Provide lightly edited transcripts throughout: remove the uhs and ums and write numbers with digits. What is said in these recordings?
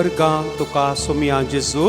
सर्गां तुका सोमिया जेजू,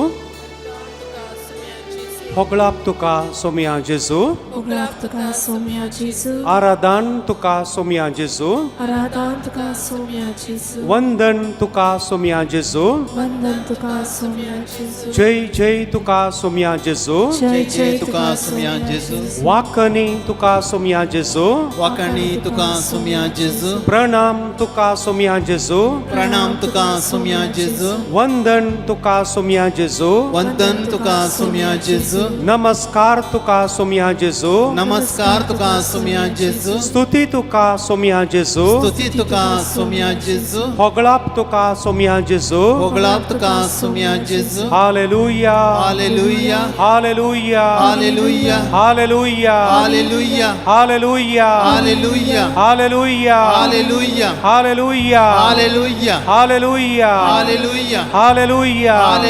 होगळाप तुका सोमिया जेजू, होगळाप तुका सोमिया जेजू, आराधन तुका सोमिया जेजू, आराधन तुका सोमिया जेजू, वंदन तुका सोमिया जेजू, वंदन तुका सोमिया जेजू, जय जय तुका सोमिया जेजू, जय जय तुका सोमिया जेजू, वाकणी तुका सोमिया जेजू, वाकणी तुका सोमिया जेजू, प्रणाम तुका सोमिया जेजू, प्रणाम तुका सोमिया जेजू, वंदन तुका सोमिया जेजू, वंदन तुका सोमिया जेजू, नमस्कार तुका सोमिया जेजू, नमस्कार तुका सोमिया जेजू, स्तुती तुका सोमिया जेजू, स्तुती तुका सोमिया जेजू, होगळाप तुका सोमिया जेजू, होगळाप तुका सोमिया जेजू, hallelujah hallelujah, hallelujah hallelujah, hallelujah hallelujah, hallelujah hallelujah, hallelujah hallelujah, hallelujah hallelujah, hallelujah hallelujah, hallelujah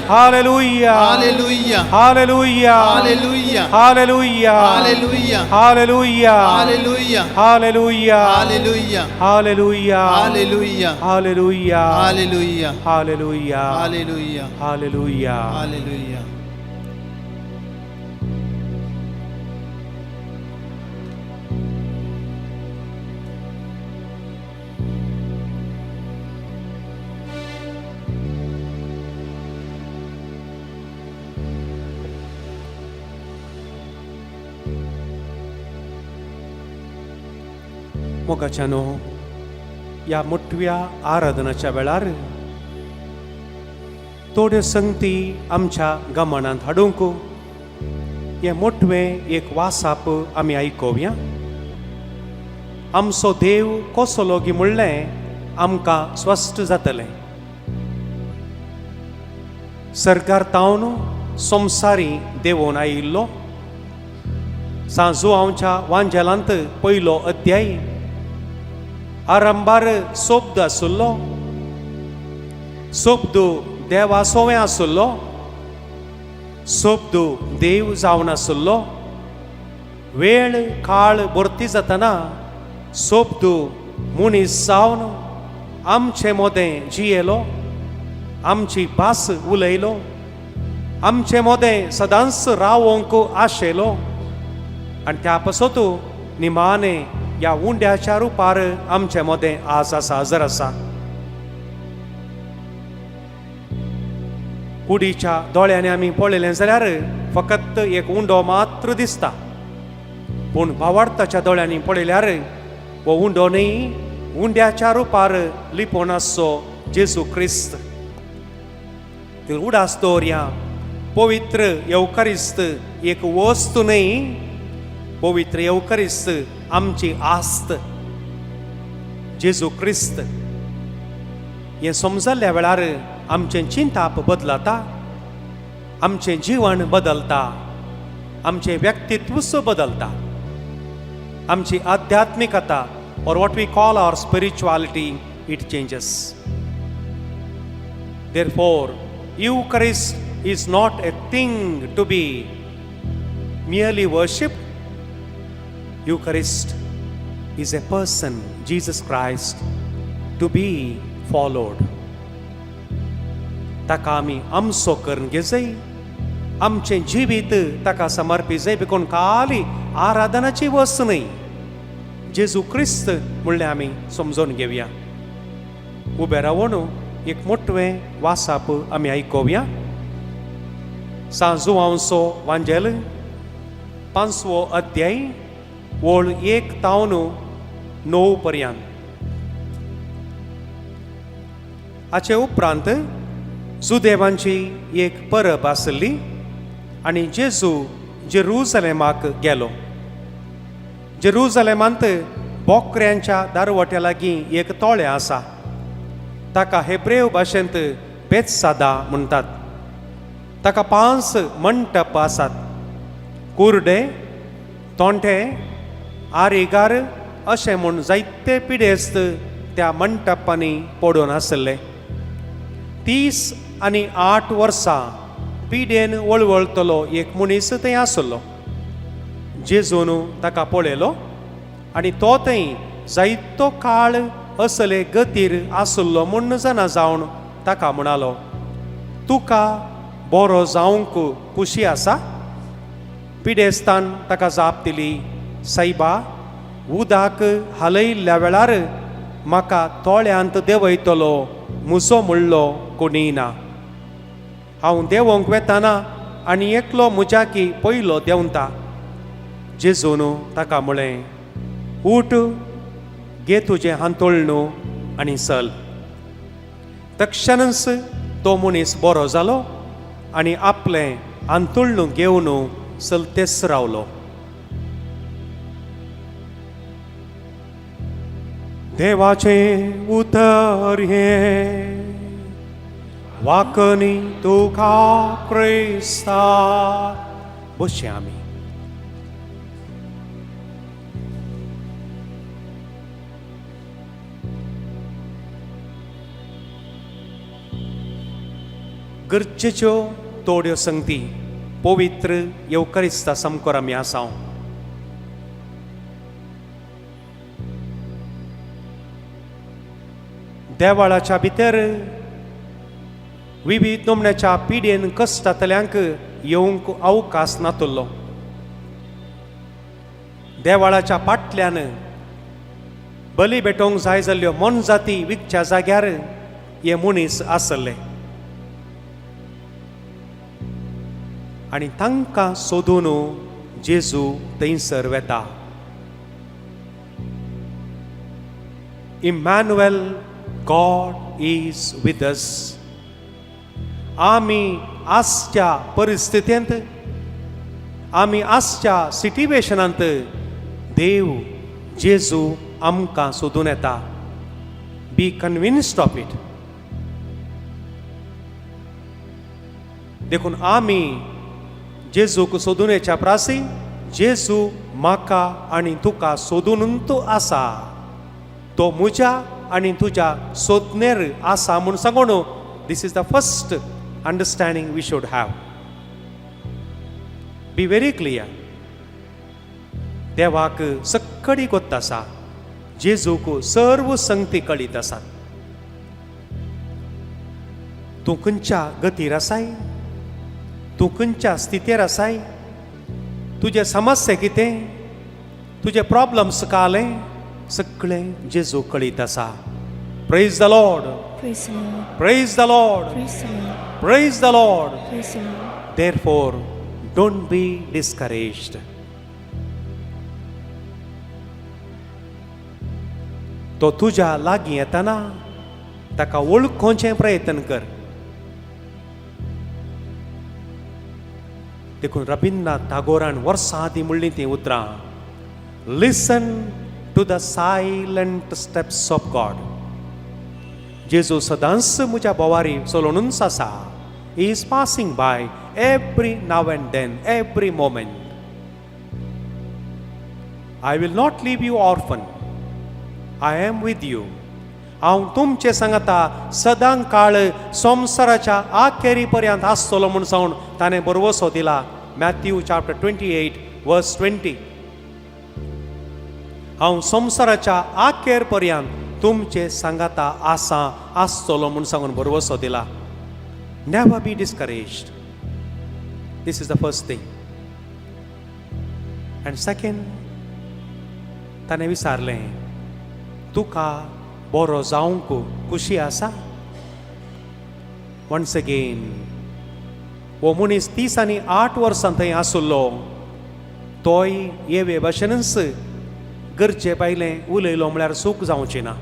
hallelujah, hallelujah hallelujah, hallelujah hallelujah, hallelujah hallelujah, hallelujah hallelujah, hallelujah hallelujah, hallelujah hallelujah, hallelujah hallelujah, hallelujah hallelujah, hallelujah hallelujah. मोगाच्यानो या मोठव्या आराधनाच्या वेळार थोड्यो संगती आमच्या गमनांत हाडूंक हे मोठवें एक वासाप आमी आयकोवया. आमचो देव कसो लोगी म्हणलें आमकां स्पश्ट जातलें. सर्गार्तावन संवसारी देवून आयिल्लो सांजू हांवच्या वांजेलांत पयलो अध्याय आरंभार सोब्द आसुल्लो. सोब्द देवासोवें आसुल्लो. सोब्द देव जावन आसुल्लो. वेळ काळ भरती जातना सोब्द मनीस जावन आमचे मोदें जियेलो, आमची भास उलयलो, आमचे मोदें सदांच रावोंक आशेलो आनी त्या पासत निमाणे ह्या उंड्याच्या रुपार आमचे मोदें आज आसा, हजर आसा. कुडीच्या दोळ्यांनी आमी पळयलें जाल्यार फकत एक उंडो मात्र दिसता, पूण भावार्थाच्या दोळ्यांनी पळयल्यार हो उंडो न्ही, उंड्याच्या रुपार लिपोवन आसचो जेजू क्रिस्त. उडास दवरया, पवित्र येवकारिस्त एक वस्त न्ही, पवित्र येवकारिस्त आमची आस्त. जेजू क्रिस्त हें समजल्ल्या वेळार आमचें चिंताप बदलता, आमचें जीवन बदलता, आमचें व्यक्तित्व बदलता, आमची आध्यात्मिकता or what we call our spirituality, it changes. Therefore, Eucharist is not a thing to be merely worshipped. Eucharist is a person, Jesus Christ, to be followed. ताका आमी आमचो करून घेजय, आमचें जिवीत ताका समर्पी जाय. बिकून खाली आराधनाची वस्त न्ही, जेजू क्रिस्त म्हणलें आमी समजून घेवया. उबे रावून एक मोठवें वासाप आमी आयकोवया. सांजू हांवचो वांजेल 5वो अध्याय ओळ 1 तावन 9 पर्यंत. हाचे उपरांत सुदेवांची एक परब आसली आनी जेजू जेरुसलेमाक गेलो. जेरुसलेमांत बोकऱ्यांच्या दारवट्या लागीं एक तोळें आसा, ताका हेब्रेव भाशेंत बेतसादा म्हणटात. ताका 5 मंटप आसात, कुर्डे, तोंठे, आरिगार अशें म्हूण जायते पिडेस्त त्या मंटपांनी पडून आसले. 30 आनी 8 वर्सां पिडेन वळवळतलो एक मनीस थंय आसलो. जेजून ताका पळयलो आनी तो थंय जायतो काळ असले गतीर आसलो म्हूण जाणा जावन ताका म्हणालो, तुका बरो जावंक खुशी आसा? पिडेस्तान ताका जाप दिली, सायबा, उदक हालयल्ल्या वेळार म्हाका तोळ्यांत देंवयतलो म्हजो म्हणलो कोणीय ना. हांव देंवोंक वेताना आनी एकलो म्हज्याकी पयलो देंवता. जेजून ताका म्हळें, उठ, घे तुजें हांतोळणो आनी चल. तक्षणच तो मनीस बरो जालो आनी आपलें हांतोळणो घेवन चलतेच रावलो. देवाचें उतर हें, वाकणी तुका क्रिस्ता. बसया आमी. गरजेच्यो तोड्यो संगती पवित्र येवकारिस्ता समकोर आमी आसांव. देवाळाच्या भितर विविध नमण्याच्या पिडेन कश्टांतल्यांक येवंक अवकाश नातुल्लो. देवाळाच्या फाटल्यान बली भेटोवंक जाय जाल्ल्यो मनजाती विकच्या जाग्यार हे मनीस आसले आनी तांकां सोदून जेजू थंयसर वेता. Emmanuel, God is with us. आमी आसच्या परिस्थितींत, आमी आसच्या सिट्युएशनांत देव जेजू आमकां सोदून येता. बी कन्विन्स्ड ऑफ इट. देखून आमी जेजूक सोदून येच्या प्रासी जेजू म्हाका आनी तुका सोदूनूच आसा. तो म्हज्या आनी तुज्या सोदनेर आसा म्हूण सांगून this is the first understanding we should have. Be very clear. देवाक सक्कडी गोत्त आसा. जेजूक सर्व संगती कळीत आसात. तूं खंयच्या गतीर आसाय? तूं खंयच्या स्थितीर आसाय? तुजे समस्या कितें? तुजे प्रॉब्लम्स काले सगळें जेजू कळीत आसा. Praise the Lord. Praise the Lord. Praise the Lord. Praise the Lord. Praise the Lord. Praise the Lord. Therefore, don't be discouraged. तो तुज्या लागीं येताना ताका वळखोवचे प्रयत्न कर. देखून रबींद्रनाथ टागोरान वर्सां आदीं म्हणलीं तीं उतरां, listen to the silent steps of God. जेजू सदांच म्हज्या बोवारी चलोवनूच आसा. He is passing by every now and then, every moment. I will not leave you orphan. I am with you. हांव तुमचे सांगता सदां काळ संवसाराच्या आखेरी पर्यंत आसतलो म्हूण सांगून ताणें बरवसो दिला. मॅथ्यू चॅप्टर 28 वर्स 20. हांव संवसाराच्या आखेर पर्यंत तुमचे सांगता आसतलो म्हूण सांगून बरवसो दिला. Never be discouraged. This is the first thing. And second, ताणें विचारलें, तुका बरो जावंक खुशी आसा? वन्स अगेन हो मनीस 30 आनी 8 वर्सां थंय आसलो. तोय येवे भाशेनच गरजे भायलें उलयलो म्हळ्यार सूख जावचें ना.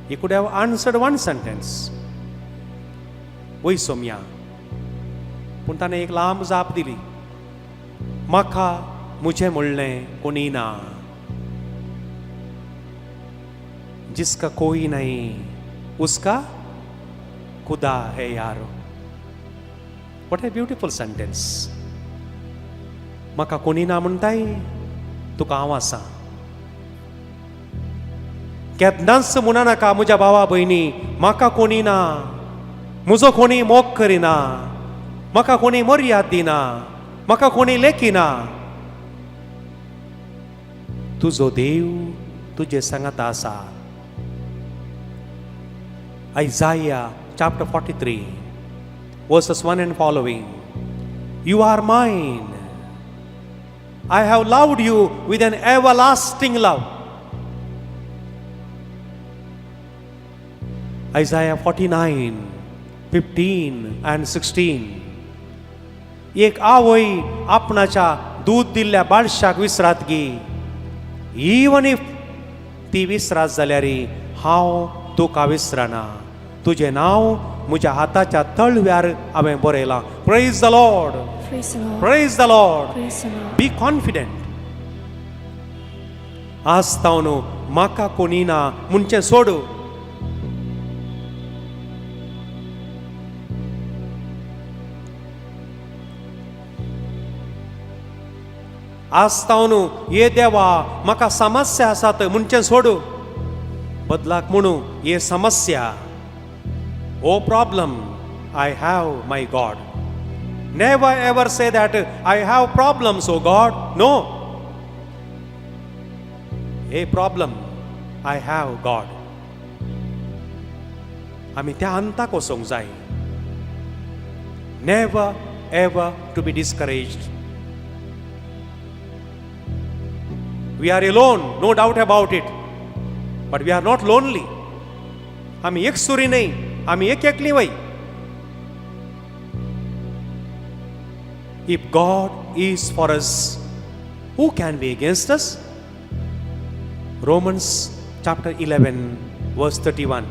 He could have answered one sentence, वय सोम्या. पूण ताणें एक लांब जाप दिली, म्हाका म्हजें म्हणलें कोणी ना. जिसका कोई नहीं उसका खुदा है यारो. What a beautiful sentence. म्हाका कोणी ना म्हणटाय, तुका हांव आसा. केन्नाच म्हणा नाका म्हज्या भावा भयणी, म्हाका कोणी ना, म्हजो कोणी मोग करिना, म्हाका कोणी मर्याद दिना, म्हाका कोणी लेखिना. तुजो देव तुजे सांगाता आसा. आयजाया chapter 43, verses 1 and following. You are mine. I have loved you with an everlasting love. Isaiah 49, 15 and 16. एक आवय आपणाच्या दूध दिल्ल्या बाळशाक विसरात गी. इवन इफ ती विसरात जाल्यार हांव तुका विसरना. तुझे नाव म्हज्या हाताच्या तळव्यार हांवें बरयलां. Praise the Lord. Praise the Lord. Praise the Lord. Praise the Lord. Be confident. आस्तावनो म्हाका कोणी ना म्हणचें सोडू. आस्तावनो ये देवा म्हाका समस्या आसात म्हणचें सोडू. बदलाक म्हणू ये समस्या. Oh problem I have my God. Never ever say that I have problems, oh God. No. A problem, I have God. आमी त्या अंताक वचोंक जाय. Never ever to be discouraged. We are alone, no doubt about it. But we are not lonely. आमी एकसुरी नाही, आमी एकली वय. If God is for us, who can be against us? Romans chapter 11 verse 31.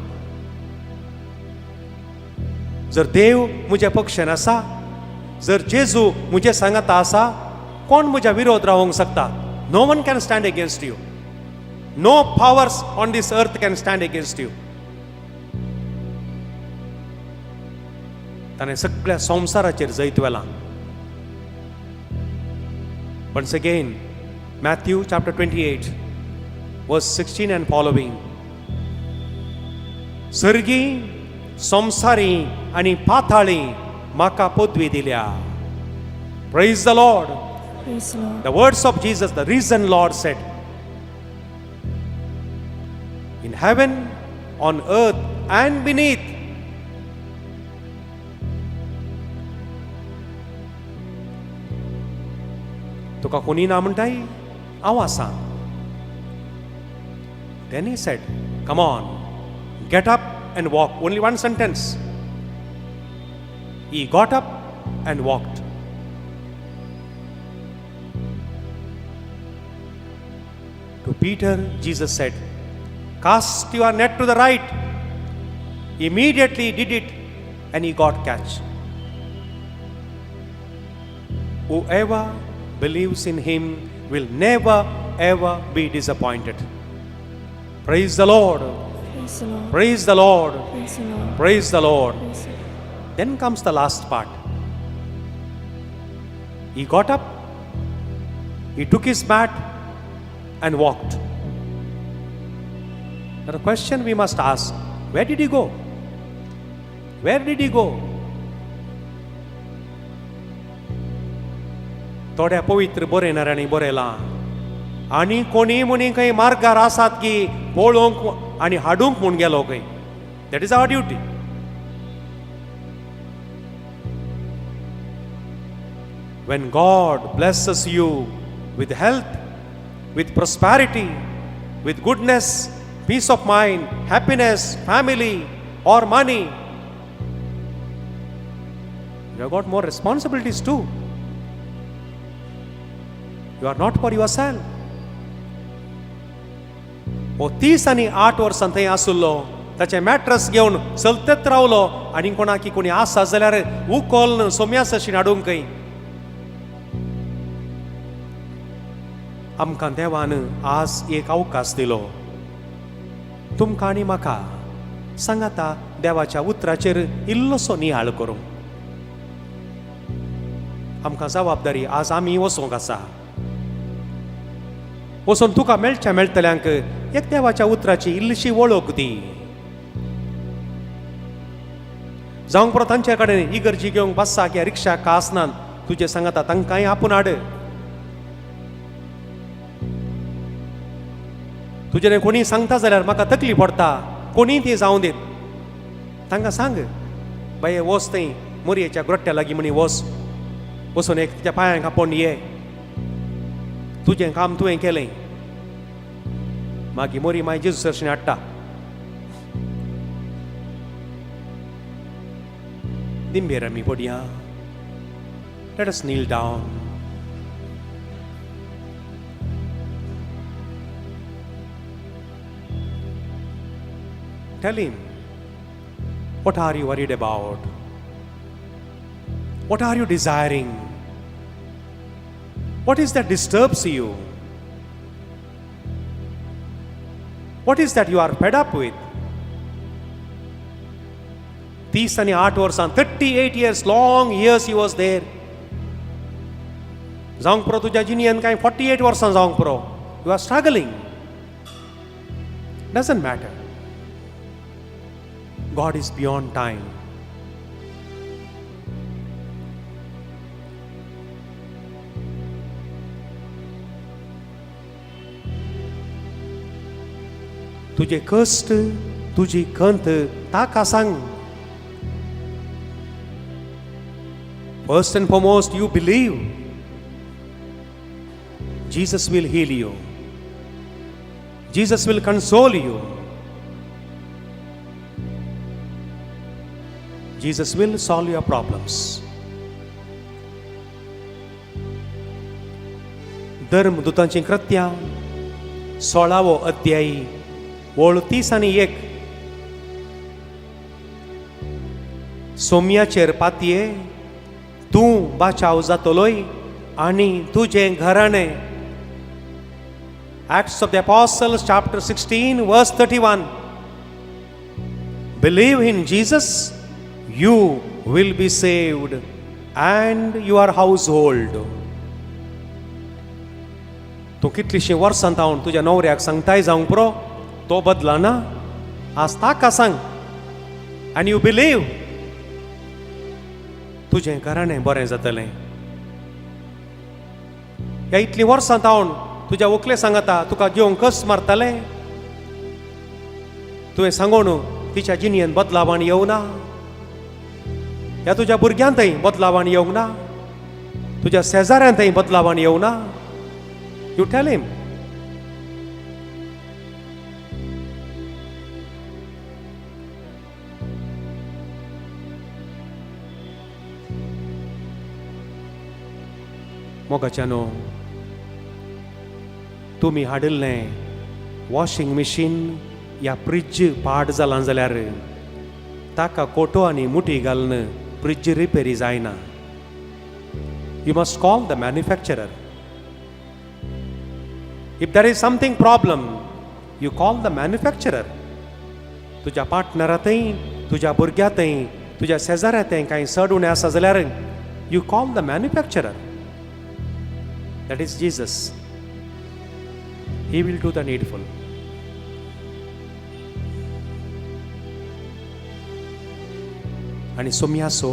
जर देव मुझे पक्षान आसा, जर जेजू मुझे सांगता आसा, कोण मुझ्या विरोध रावंक शकता? No one can stand against you. No powers on this earth can stand against you. ताणे सगळ्या संसाराचेर जैत वेला. Once again, Matthew chapter 28, verse 16 and following. सर्गी, संसारी आणि पाताळी म्हाका पदवी दिल्या. Praise the Lord. Praise the Lord. The words of Jesus, the risen Lord said, in heaven, on earth and beneath. तुका कोणी ना म्हणटाय हांव आसां. Then he said, come on, get up and walk. Only one sentence. He got up and walked. To Peter, Jesus said, cast your net to the right. Immediately he did it and he got catch. Whoever believes in him will never ever be disappointed. Praise the Lord. Praise the Lord. Praise the Lord. Praise the Lord. Praise the Lord. Praise the Lord. Then comes the last part. He got up, he took his mat and walked. Now the question we must ask, where did he go? Where did he go? थोड्या पवित्र बरयणाऱ्यांनी बरयलां. आनी कोणी मुनी खंय मार्गार आसात की पळोवंक आनी हाडूंक म्हूण गेलो खंय. That is our duty. When God blesses you with health, with prosperity, with goodness, peace of mind, happiness, family or money, you have got more responsibilities too. You are not for yourself. हो 30 आणि 8 वर्सां थंय आसुल्लो, ताचे mattress घेवन चलतत रावलो आनी कोणाकी कोणी आसा जाल्यार उकोल सोम्यास अशी हाडूंक खंय. आमकां देवान आज एक अवकाश दिलो. तुमकां आनी म्हाका सांगाता देवाच्या उतराचेर इल्लोसो नियाळ करूंक. आमकां जबाबदारी आज आमी वचोंक आसा. वचून तुका मेळच्या मेळटल्यांक एक देवाच्या उतराची इल्लीशी वळख दी. जावंक पुरो तांचे कडेन इगर्जी घेवंक बसा किंवा रिक्षा का आसनात, तुजे सांगाता तांकांय आपूण हाड. तुजे कोणी सांगता जाल्यार म्हाका तकली पडटा, कोणी ती जावं देत, तांकां सांग बाये वच थंय मोरयेच्या ग्रोट्ट्या लागीं म्हणी वचून एक तिच्या पांयांक आपोवन ये, तुजें काम तुवें केलें. मागीर मोरी मागीर जेजू दर्शन हाडटा. दिंबेर आमी पडया. Let us kneel down. Tell him, what are you worried about? What are you desiring? What is that disturbs you? What is that you are fed up with? 38 वर्सां, 38 years, long years he was there. जावंक पुरो तुज्या जिणेंत कांय 48 वर्सां जावंक पुरो. You are struggling. Doesn't matter. God is beyond time. तुझे कष्ट, तुझी खंत ताका सांग. First and foremost, you believe. Jesus will heal you. Jesus will console you. Jesus will solve your problems. धर्मदूतांची कृत्यां 16वो अध्याय ओळ 30 आनी 1. सोम्याचेर पातये तूं बाचाव जातलोय आनी तुजें घराणें. Acts of the Apostles chapter 16 verse 31. Believe in Jesus, you will be saved and your household. तूं कितलीशीं वर्सां जावन तुज्या न्हवऱ्याक सांगताय जावंक पुरो, तो बदलना. आज ताका सांग आनी यू बिलीव, तुजें घराणें बरें जातलें. ह्या इतलीं वर्सां जावन तुज्या व्हंकले सांगता तुका घेवंक कस मारताले, तुवें सांगून तिच्या जिणेंत बदलावण येवना. ह्या तुज्या भुरग्यांतय बदलावण येवंक ना, तुज्या शेजाऱ्यांतय बदलावण येवना. यू टेल हिम. मोगाच्यानो, तुमी हाडिल्लें वॉशिंग मशीन या फ्रिज पाड जालां जाल्यार ताका कोटो आनी मुठी घालून फ्रिज रिपेरी जायना. You must call the manufacturer. If there is something problem, you call the manufacturer. तुज्या पार्टनरांतय, तुज्या भुरग्यांतय, तुज्या शेजाऱ्यांतय कांय सड उणें आसा जाल्यार you call the manufacturer. That is Jesus. He will do the needful. आणि सोम्यासो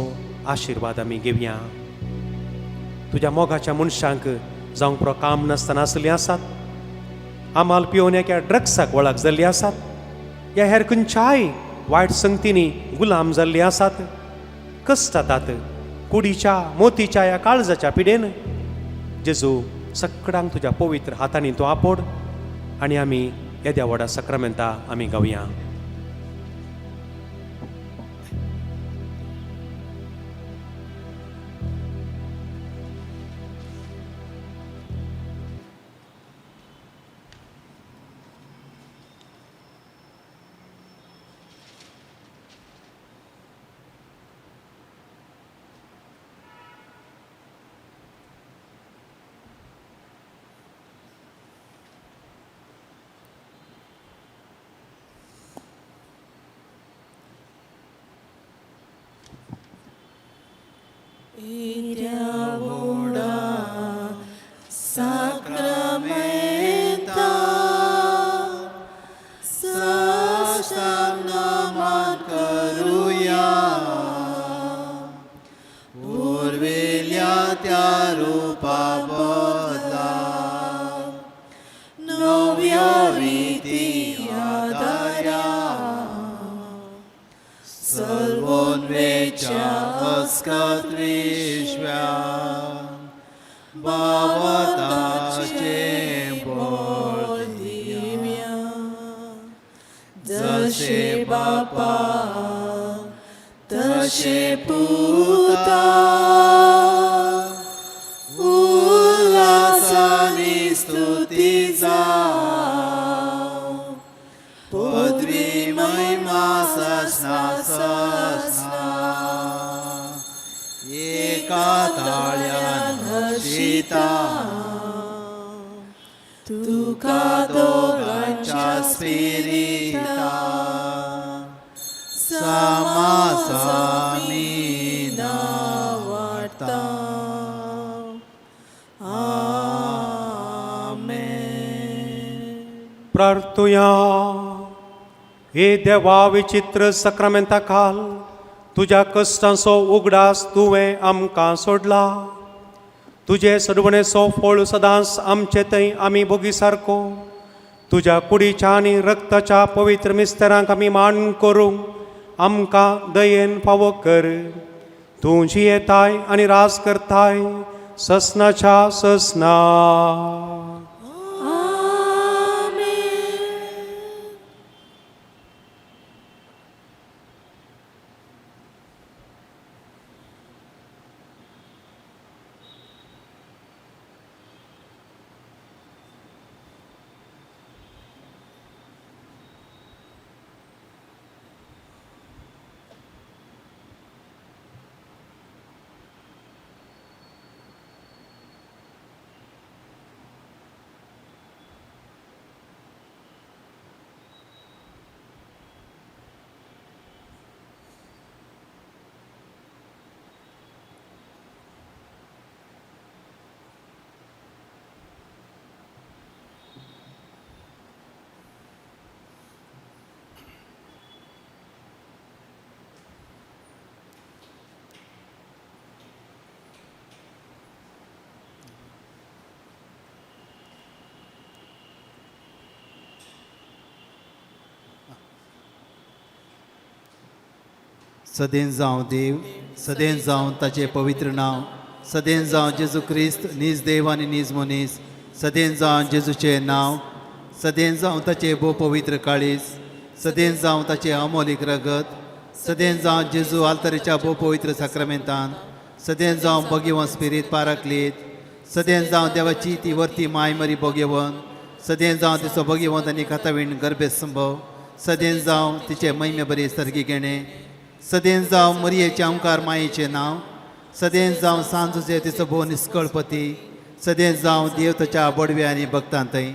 आशीर्वाद आमी घेवया. तुज्या मोगाच्या मनशांक जावंक पुरो काम नासतना आसलीं आसात, आमाल पिवन एका ड्रग्साक वळख जाल्लीं आसात, या हेर खंयच्याय वायट संगतींनी गुलाम जाल्लीं आसात, कश्टातात, कुडीच्या मोतीच्या या काळजाच्या पिडेन जेजू सगळ्यांक तुज्या पवित्र हातांनी तूं आपोड आनी आमी येद्या व्हडा सक्रामेंता आमी गावया. So अस्कत विश्व्या भावताचे बोल दिव्या जसे बापा तसे पुता उल्हासाने स्तुती जाव पदवी महिमा ससना एका ताळ्यान हर्षिता तुका दोघांच्या स्पिरिता समासामी वाटता प्रार्थुया. हे देवा विचित्र सक्रामेंता खाल तुझ्या कश्टांचो उगडास तुवें आमकां सोडला. तुझे सडवणेचो फळ सदांच आमचे थंय आमी भोगी सारको तुझ्या कुडीच्या आनी रक्ताच्या पवित्र मिस्तेरांक आमी मान करूंक आमकां दयेन फावो कर. तूं जी येताय आनी राज करताय ससनाच्या ससना. सदेन जावं देव, सदेन जावं ताचे पवित्र नाव, सदेन जावं जेजू क्रिस्त नीज देव आनी नीज मनीस, सदेन जावं जेजूचे नाव, सदेन जावं ताचे भोव पवित्र काळीज, सदेन जावं ताचे अमोलीक रगत, सदेन जावं जेजू आल्तारीच्या भोव पवित्र साक्रामेंतान, सदेन जावं भगीवन स्पिरीत पाराक्लीत, सदेन जावं देवाची ती वर्ती माय मरी भोगेवन, सदेन जावं तिचो भगीवंत आनी खातावीण गर्भे संभव, सदेन जावं तिचे महिमे बरी सर्गी घेणे, सदेन जावं मरियेचे ओंकार मायेचे नाव, सदेन जावं सांजूचे तिचो भोव निस्कळपती, सदेन जावं देव ताच्या बडवे आनी भक्तां थंय